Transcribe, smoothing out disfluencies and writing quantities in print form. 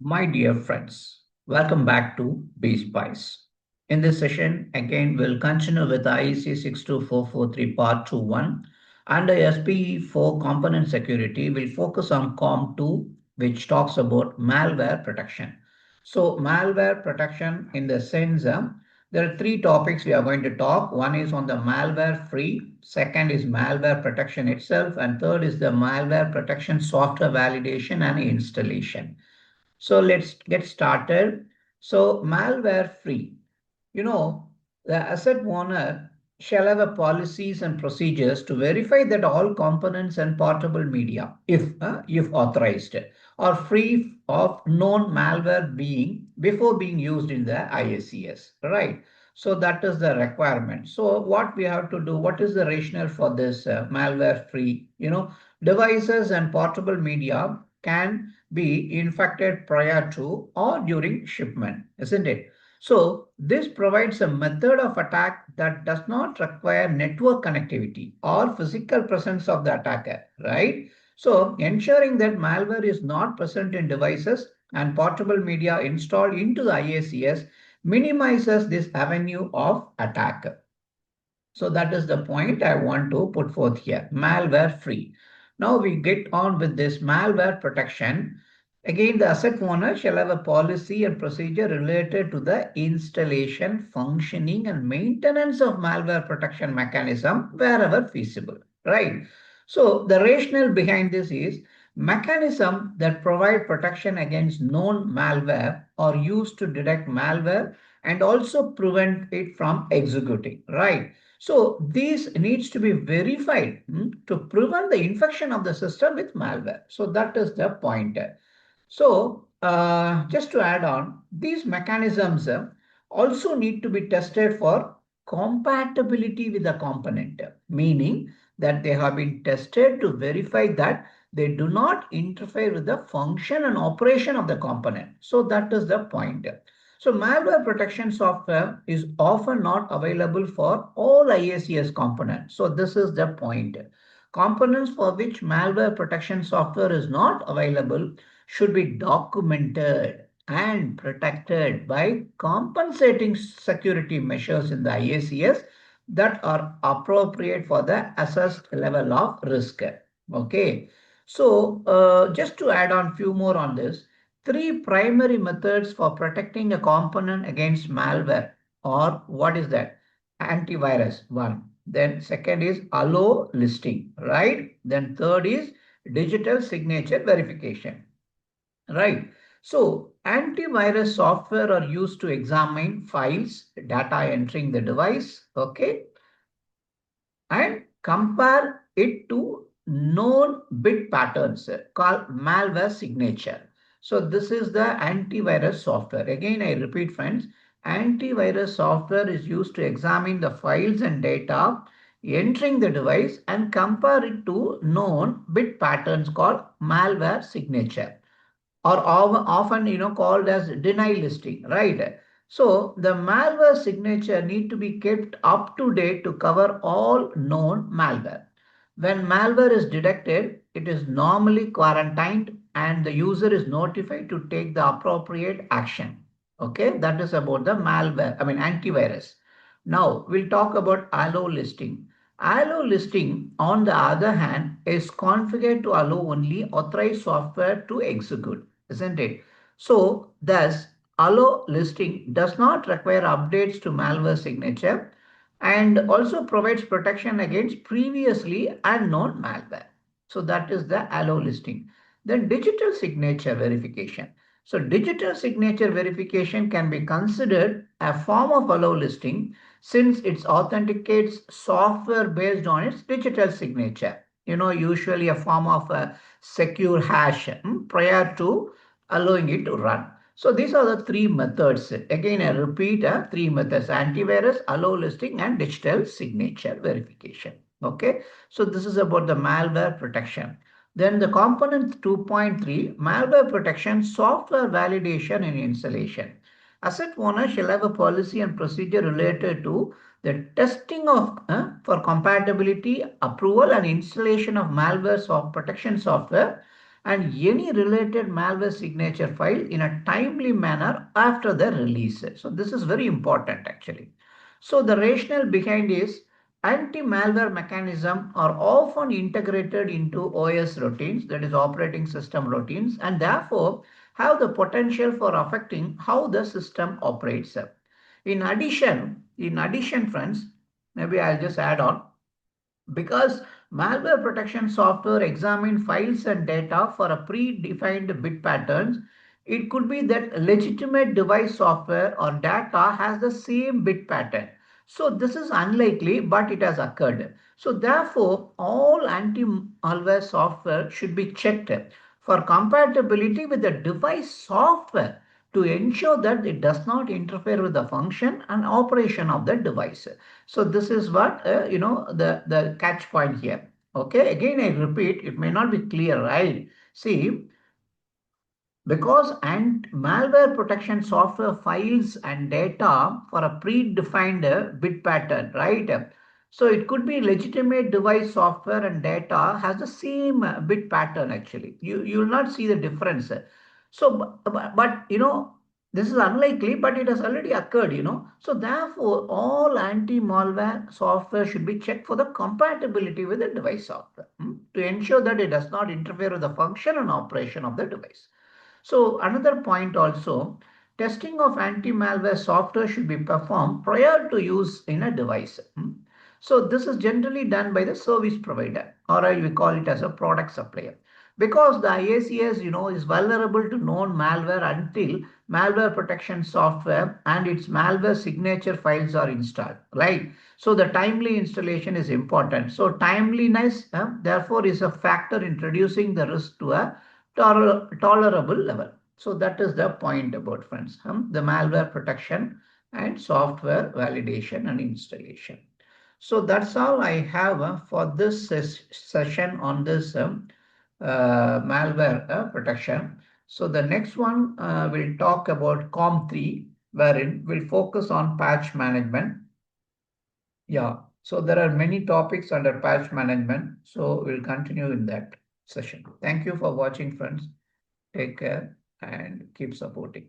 My dear friends, welcome back to BSpice. In this session, again, we'll continue with IEC 62443 Part 2.1. Under SPE4 component security, we'll focus on COMP2, which talks about malware protection. So, malware protection in the sense, there are three topics we are going to talk. One is on the malware free, second is malware protection itself, and third is the malware protection software validation and installation. So let's get started. So malware free, you know, the asset owner shall have a policies and procedures to verify that all components and portable media, if authorized, are free of known malware being before being used in the IACS, right? So that is the requirement. So what we have to do, what is the rationale for this malware free? Devices and portable media can be infected prior to or during shipment, isn't it? So this provides a method of attack that does not require network connectivity or physical presence of the attacker, right? So ensuring that malware is not present in devices and portable media installed into the IACS minimizes this avenue of attack. So that is the point I want to put forth here, malware free. Now we get on with this malware protection. Again, the asset owner shall have a policy and procedure related to the installation, functioning, and maintenance of malware protection mechanism wherever feasible, right? So the rationale behind this is mechanism that provide protection against known malware are used to detect malware and also prevent it from executing, right? So these needs to be verified to prevent the infection of the system with malware. So that is the point. So just to add on, these mechanisms also need to be tested for compatibility with the component, meaning that they have been tested to verify that they do not interfere with the function and operation of the component. So that is the point. So malware protection software is often not available for all IACS components. So this is the point. Components for which malware protection software is not available should be documented and protected by compensating security measures in the IACS that are appropriate for the assessed level of risk. Okay. So just to add on few more on this, three primary methods for protecting a component against malware, or what is that? Antivirus, one. Then second is allow listing, right? Then third is digital signature verification, right? So antivirus software are used to examine files, data entering the device, okay, and compare it to known bit patterns called malware signature. So this is the antivirus software. Again, I repeat, friends, antivirus software is used to examine the files and data entering the device and compare it to known bit patterns called malware signature, or often called as deny listing, right? So the malware signature need to be kept up to date to cover all known malware. When malware is detected, it is normally quarantined and the user is notified to take the appropriate action. Okay, that is about the malware, I mean antivirus. Now we'll talk about allow listing. Allow listing, on the other hand, is configured to allow only authorized software to execute, isn't it? So, thus, allow listing does not require updates to malware signature and also provides protection against previously unknown malware. So, that is the allow listing. Then, digital signature verification. So, digital signature verification can be considered a form of allow listing since it authenticates software based on its digital signature. Usually a form of a secure hash prior to allowing it to run. So these are the three methods. Again, I repeat, three methods: antivirus, allow listing, and digital signature verification. Okay. So this is about the malware protection. Then the component 2.3, malware protection, software validation and installation. Asset owner shall have a policy and procedure related to the testing of for compatibility, approval, and installation of malware protection software and any related malware signature file in a timely manner after the release. So this is very important actually. So the rationale behind is anti-malware mechanism are often integrated into OS routines, that is operating system routines, and therefore have the potential for affecting how the system operates. In addition, friends, maybe I'll just add on, because malware protection software examine files and data for a predefined bit patterns, it could be that legitimate device software or data has the same bit pattern. So this is unlikely, but it has occurred. So therefore, all anti-malware software should be checked for compatibility with the device software to ensure that it does not interfere with the function and operation of the device. So this is what the catch point here. Okay, again I repeat, it may not be clear, right? See, because and malware protection software files and data for a predefined bit pattern, right? So it could be legitimate device software and data has the same bit pattern actually. You will not see the difference. So, but this is unlikely, but it has already occurred. So therefore, all anti-malware software should be checked for the compatibility with the device software to ensure that it does not interfere with the function and operation of the device. So another point also, testing of anti-malware software should be performed prior to use in a device. So this is generally done by the service provider, or we call it as a product supplier. Because the IACS, is vulnerable to known malware until malware protection software and its malware signature files are installed, right? So the timely installation is important. So timeliness, therefore, is a factor in reducing the risk to a tolerable level. So that is the point about, friends, the malware protection and software validation and installation. So that's all I have for this session on this malware protection. So the next one will talk about COMP3, wherein we'll focus on patch management. Yeah, so there are many topics under patch management. So we'll continue in that session. Thank you for watching, friends. Take care and keep supporting.